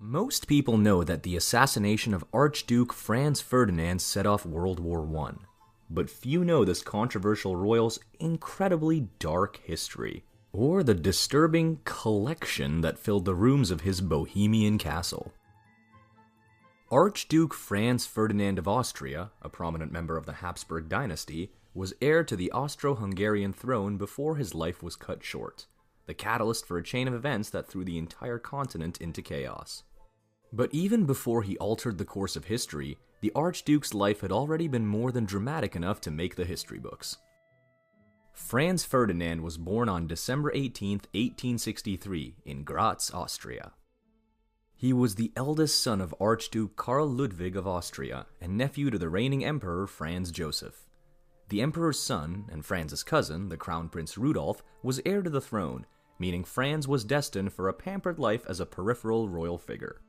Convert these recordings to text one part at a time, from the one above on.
Most people know that the assassination of Archduke Franz Ferdinand set off World War I, but few know this controversial royal's incredibly dark history, or the disturbing collection that filled the rooms of his Bohemian castle. Archduke Franz Ferdinand of Austria, a prominent member of the Habsburg dynasty, was heir to the Austro-Hungarian throne before his life was cut short, the catalyst for a chain of events that threw the entire continent into chaos. But even before he altered the course of history, the Archduke's life had already been more than dramatic enough to make the history books. Franz Ferdinand was born on December 18, 1863, in Graz, Austria. He was the eldest son of Archduke Karl Ludwig of Austria and nephew to the reigning emperor Franz Joseph. The emperor's son, and Franz's cousin, the Crown Prince Rudolf, was heir to the throne, meaning Franz was destined for a pampered life as a peripheral royal figure.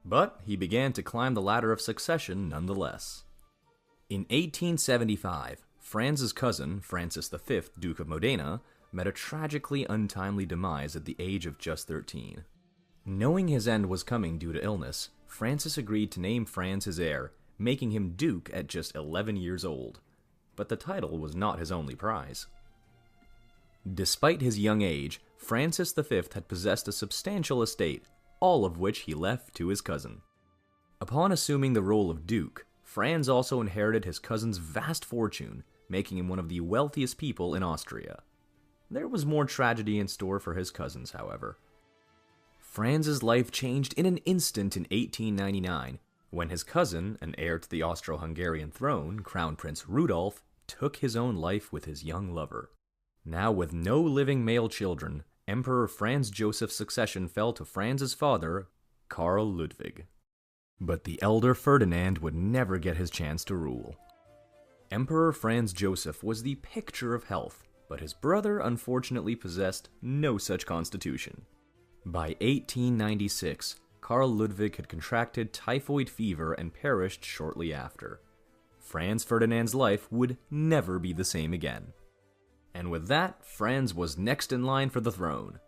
But he began to climb the ladder of succession nonetheless. In 1875, Franz's cousin, Francis V, Duke of Modena, met a tragically untimely demise at the age of just 13. Knowing his end was coming due to illness, Francis agreed to name Franz his heir, making him Duke at just 11 years old. But the title was not his only prize. Despite his young age, Francis V had possessed a substantial estate, all of which he left to his cousin. Upon assuming the role of Duke, Franz also inherited his cousin's vast fortune, making him one of the wealthiest people in Austria. There was more tragedy in store for his cousins, however. Franz's life changed in an instant in 1899, when his cousin, and heir to the Austro-Hungarian throne, Crown Prince Rudolf, took his own life with his young lover. Now with no living male children, Emperor Franz Joseph's succession fell to Franz's father, Karl Ludwig. But the elder Ferdinand would never get his chance to rule. Emperor Franz Joseph was the picture of health, but his brother unfortunately possessed no such constitution. By 1896, Karl Ludwig had contracted typhoid fever and perished shortly after. Franz Ferdinand's life would never be the same again. And with that, Franz was next in line for the throne.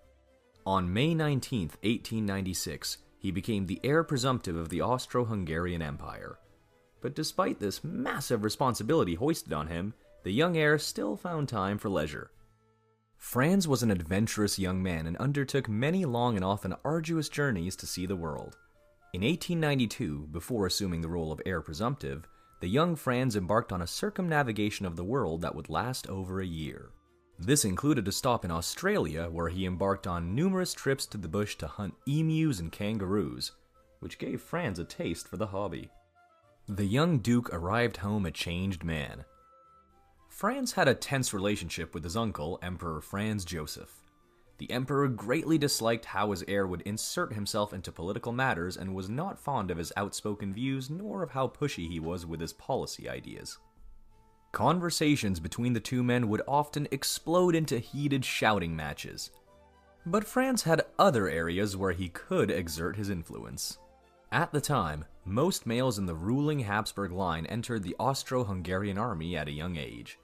On May 19, 1896, he became the heir presumptive of the Austro-Hungarian Empire. But despite this massive responsibility hoisted on him, the young heir still found time for leisure. Franz was an adventurous young man and undertook many long and often arduous journeys to see the world. In 1892, before assuming the role of heir presumptive, the young Franz embarked on a circumnavigation of the world that would last over a year. This included a stop in Australia, where he embarked on numerous trips to the bush to hunt emus and kangaroos, which gave Franz a taste for the hobby. The young Duke arrived home a changed man. Franz had a tense relationship with his uncle, Emperor Franz Joseph. The emperor greatly disliked how his heir would insert himself into political matters and was not fond of his outspoken views nor of how pushy he was with his policy ideas. Conversations between the two men would often explode into heated shouting matches. But Franz had other areas where he could exert his influence. At the time, most males in the ruling Habsburg line entered the Austro-Hungarian army at a young age.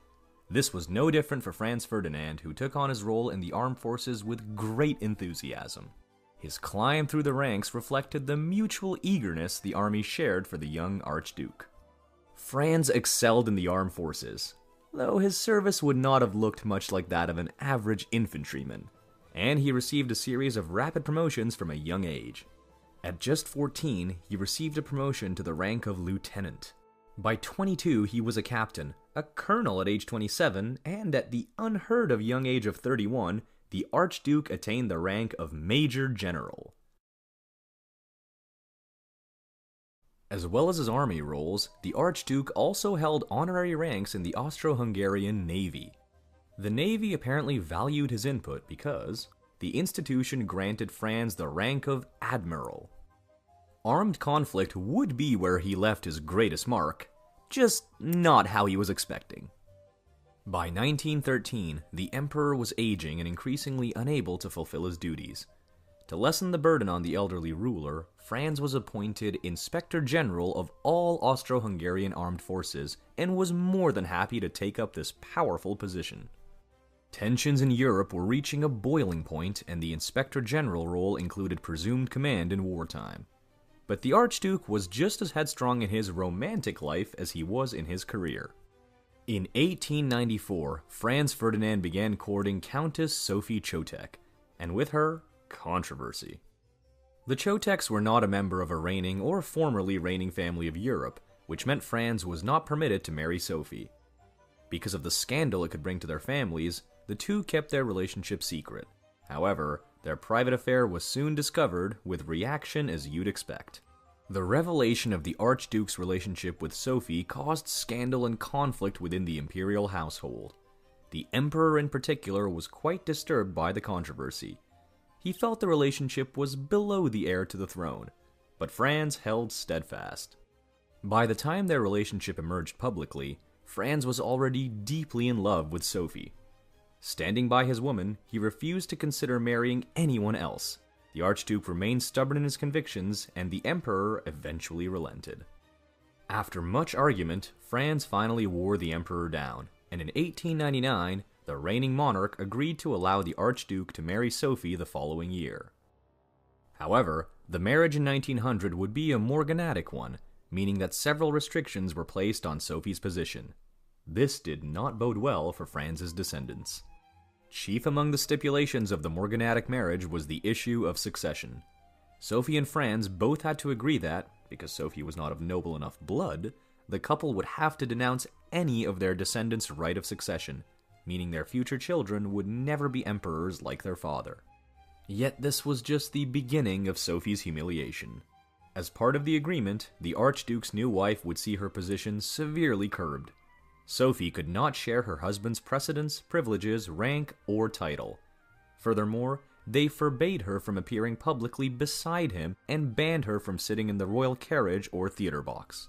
This was no different for Franz Ferdinand, who took on his role in the armed forces with great enthusiasm. His climb through the ranks reflected the mutual eagerness the army shared for the young Archduke. Franz excelled in the armed forces, though his service would not have looked much like that of an average infantryman, and he received a series of rapid promotions from a young age. At just 14, he received a promotion to the rank of lieutenant. By 22, he was a captain, a colonel at age 27, and at the unheard of young age of 31, the Archduke attained the rank of Major General. As well as his army roles, the Archduke also held honorary ranks in the Austro-Hungarian Navy. The Navy apparently valued his input because the institution granted Franz the rank of Admiral. Armed conflict would be where he left his greatest mark, just not how he was expecting. By 1913, the emperor was aging and increasingly unable to fulfill his duties. To lessen the burden on the elderly ruler, Franz was appointed Inspector General of all Austro-Hungarian armed forces and was more than happy to take up this powerful position. Tensions in Europe were reaching a boiling point, and the Inspector General role included presumed command in wartime. But the Archduke was just as headstrong in his romantic life as he was in his career. In 1894, Franz Ferdinand began courting Countess Sophie Chotek, and with her, controversy. The Choteks were not a member of a reigning or formerly reigning family of Europe, which meant Franz was not permitted to marry Sophie. Because of the scandal it could bring to their families, the two kept their relationship secret. However, their private affair was soon discovered, with reaction as you'd expect. The revelation of the Archduke's relationship with Sophie caused scandal and conflict within the imperial household. The Emperor in particular was quite disturbed by the controversy. He felt the relationship was below the heir to the throne, but Franz held steadfast. By the time their relationship emerged publicly, Franz was already deeply in love with Sophie. Standing by his woman, he refused to consider marrying anyone else. The Archduke remained stubborn in his convictions, and the Emperor eventually relented. After much argument, Franz finally wore the Emperor down, and in 1899, the reigning monarch agreed to allow the Archduke to marry Sophie the following year. However, the marriage in 1900 would be a morganatic one, meaning that several restrictions were placed on Sophie's position. This did not bode well for Franz's descendants. Chief among the stipulations of the morganatic marriage was the issue of succession. Sophie and Franz both had to agree that, because Sophie was not of noble enough blood, the couple would have to denounce any of their descendants' right of succession, meaning their future children would never be emperors like their father. Yet this was just the beginning of Sophie's humiliation. As part of the agreement, the Archduke's new wife would see her position severely curbed. Sophie could not share her husband's precedence, privileges, rank, or title. Furthermore, they forbade her from appearing publicly beside him and banned her from sitting in the royal carriage or theater box.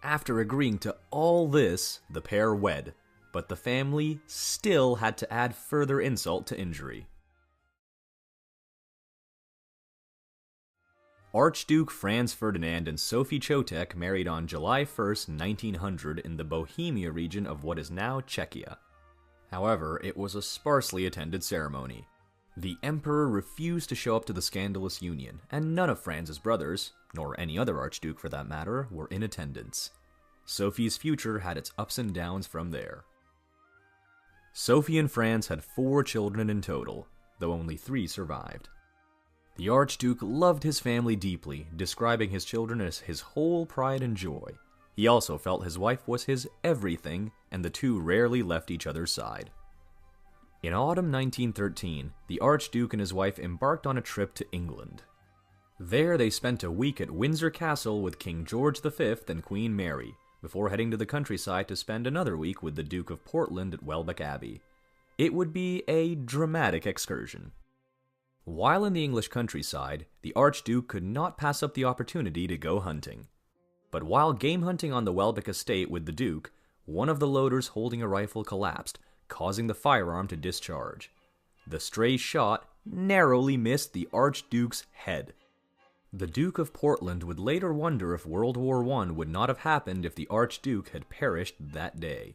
After agreeing to all this, the pair wed, but the family still had to add further insult to injury. Archduke Franz Ferdinand and Sophie Chotek married on July 1st, 1900 in the Bohemia region of what is now Czechia. However, it was a sparsely attended ceremony. The Emperor refused to show up to the scandalous union, and none of Franz's brothers, nor any other Archduke for that matter, were in attendance. Sophie's future had its ups and downs from there. Sophie and Franz had 4 children in total, though only 3 survived. The Archduke loved his family deeply, describing his children as his whole pride and joy. He also felt his wife was his everything, and the two rarely left each other's side. In autumn 1913, the Archduke and his wife embarked on a trip to England. There they spent a week at Windsor Castle with King George V and Queen Mary, before heading to the countryside to spend another week with the Duke of Portland at Welbeck Abbey. It would be a dramatic excursion. While in the English countryside, the Archduke could not pass up the opportunity to go hunting. But while game hunting on the Welbeck estate with the Duke, one of the loaders holding a rifle collapsed, causing the firearm to discharge. The stray shot narrowly missed the Archduke's head. The Duke of Portland would later wonder if World War I would not have happened if the Archduke had perished that day.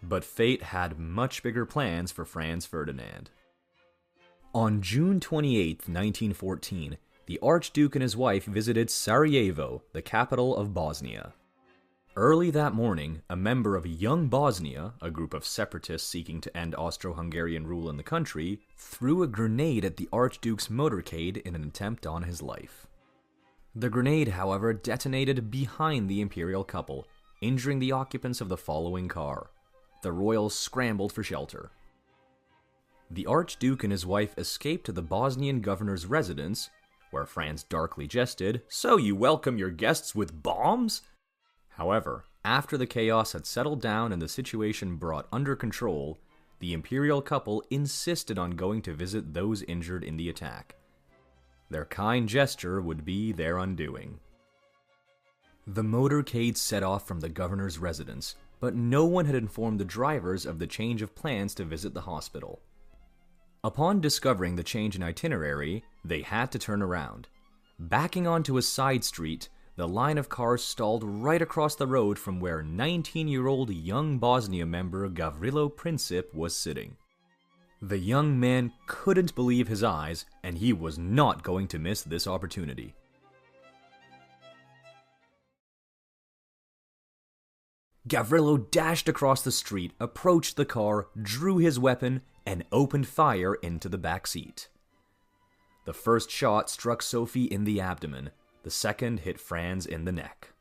But fate had much bigger plans for Franz Ferdinand. On June 28, 1914, the Archduke and his wife visited Sarajevo, the capital of Bosnia. Early that morning, a member of Young Bosnia, a group of separatists seeking to end Austro-Hungarian rule in the country, threw a grenade at the Archduke's motorcade in an attempt on his life. The grenade, however, detonated behind the imperial couple, injuring the occupants of the following car. The royals scrambled for shelter. The Archduke and his wife escaped to the Bosnian governor's residence, where Franz darkly jested, "So you welcome your guests with bombs?" However, after the chaos had settled down and the situation brought under control, the imperial couple insisted on going to visit those injured in the attack. Their kind gesture would be their undoing. The motorcade set off from the governor's residence, but no one had informed the drivers of the change of plans to visit the hospital. Upon discovering the change in itinerary, they had to turn around. Backing onto a side street, the line of cars stalled right across the road from where 19-year-old Young Bosnia member Gavrilo Princip was sitting. The young man couldn't believe his eyes, and he was not going to miss this opportunity. Gavrilo dashed across the street, approached the car, drew his weapon, and opened fire into the back seat. The first shot struck Sophie in the abdomen. The second hit Franz in the neck.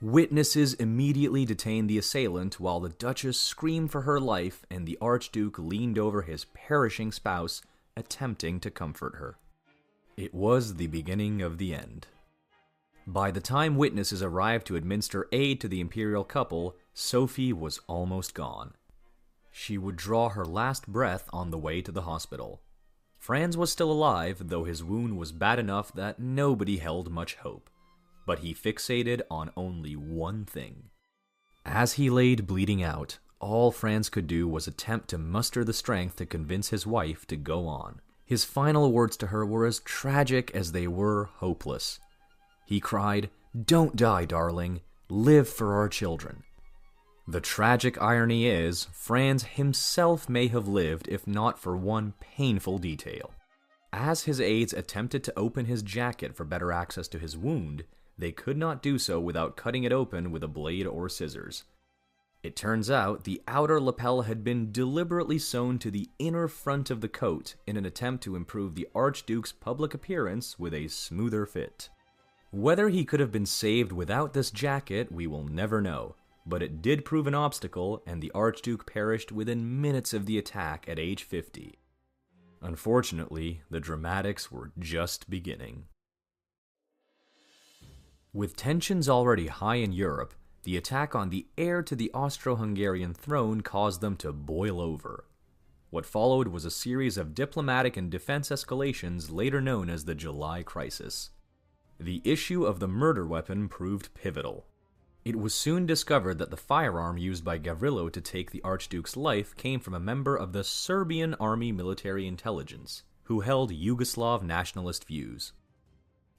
Witnesses immediately detained the assailant while the Duchess screamed for her life and the Archduke leaned over his perishing spouse, attempting to comfort her. It was the beginning of the end. By the time witnesses arrived to administer aid to the imperial couple, Sophie was almost gone. She would draw her last breath on the way to the hospital. Franz was still alive, though his wound was bad enough that nobody held much hope. But he fixated on only one thing. As he laid bleeding out, all Franz could do was attempt to muster the strength to convince his wife to go on. His final words to her were as tragic as they were hopeless. He cried, "Don't die, darling. Live for our children." The tragic irony is, Franz himself may have lived if not for one painful detail. As his aides attempted to open his jacket for better access to his wound, they could not do so without cutting it open with a blade or scissors. It turns out the outer lapel had been deliberately sewn to the inner front of the coat in an attempt to improve the Archduke's public appearance with a smoother fit. Whether he could have been saved without this jacket, we will never know. But it did prove an obstacle, and the Archduke perished within minutes of the attack at age 50. Unfortunately, the dramatics were just beginning. With tensions already high in Europe, the attack on the heir to the Austro-Hungarian throne caused them to boil over. What followed was a series of diplomatic and defense escalations later known as the July Crisis. The issue of the murder weapon proved pivotal. It was soon discovered that the firearm used by Gavrilo to take the Archduke's life came from a member of the Serbian Army Military Intelligence, who held Yugoslav nationalist views.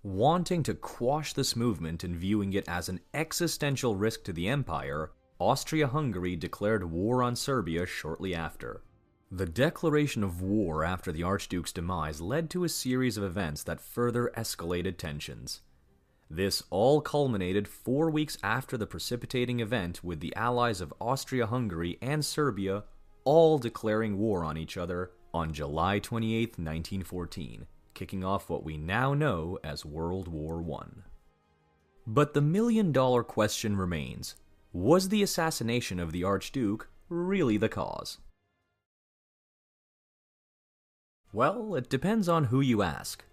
Wanting to quash this movement and viewing it as an existential risk to the empire, Austria-Hungary declared war on Serbia shortly after. The declaration of war after the Archduke's demise led to a series of events that further escalated tensions. This all culminated 4 weeks after the precipitating event, with the allies of Austria-Hungary and Serbia all declaring war on each other on July 28, 1914, kicking off what we now know as World War I. But the million-dollar question remains: was the assassination of the Archduke really the cause? Well, it depends on who you ask.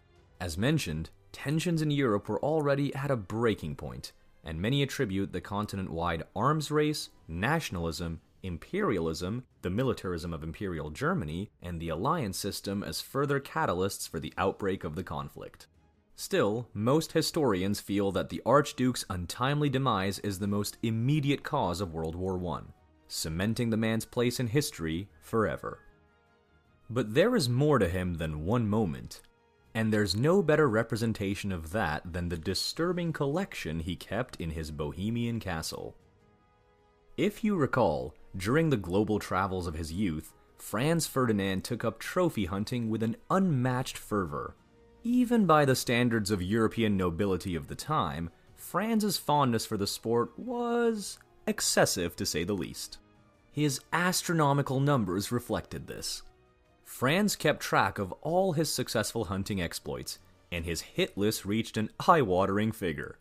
As mentioned, tensions in Europe were already at a breaking point, and many attribute the continent-wide arms race, nationalism, imperialism, the militarism of Imperial Germany, and the alliance system as further catalysts for the outbreak of the conflict. Still, most historians feel that the Archduke's untimely demise is the most immediate cause of World War I, cementing the man's place in history forever. But there is more to him than one moment. And there's no better representation of that than the disturbing collection he kept in his Bohemian castle. If you recall, during the global travels of his youth, Franz Ferdinand took up trophy hunting with an unmatched fervor. Even by the standards of European nobility of the time, Franz's fondness for the sport was excessive to say the least. His astronomical numbers reflected this. Franz kept track of all his successful hunting exploits, and his hit list reached an eye-watering figure.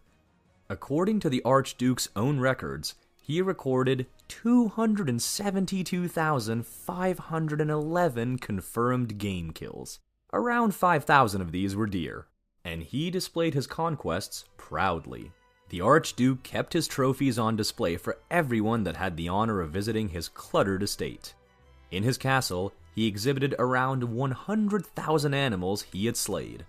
According to the Archduke's own records, he recorded 272,511 confirmed game kills. Around 5,000 of these were deer, and he displayed his conquests proudly. The Archduke kept his trophies on display for everyone that had the honor of visiting his cluttered estate. In his castle, he exhibited around 100,000 animals he had slayed.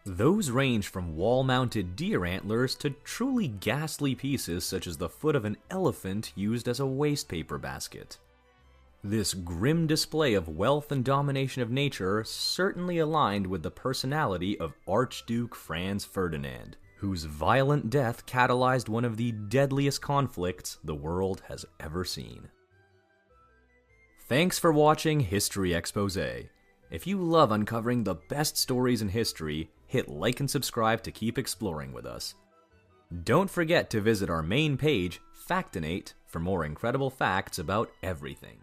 Those ranged from wall-mounted deer antlers to truly ghastly pieces such as the foot of an elephant used as a wastepaper basket. This grim display of wealth and domination of nature certainly aligned with the personality of Archduke Franz Ferdinand, whose violent death catalyzed one of the deadliest conflicts the world has ever seen. Thanks for watching History Exposé. If you love uncovering the best stories in history, hit like and subscribe to keep exploring with us. Don't forget to visit our main page, Factinate, for more incredible facts about everything.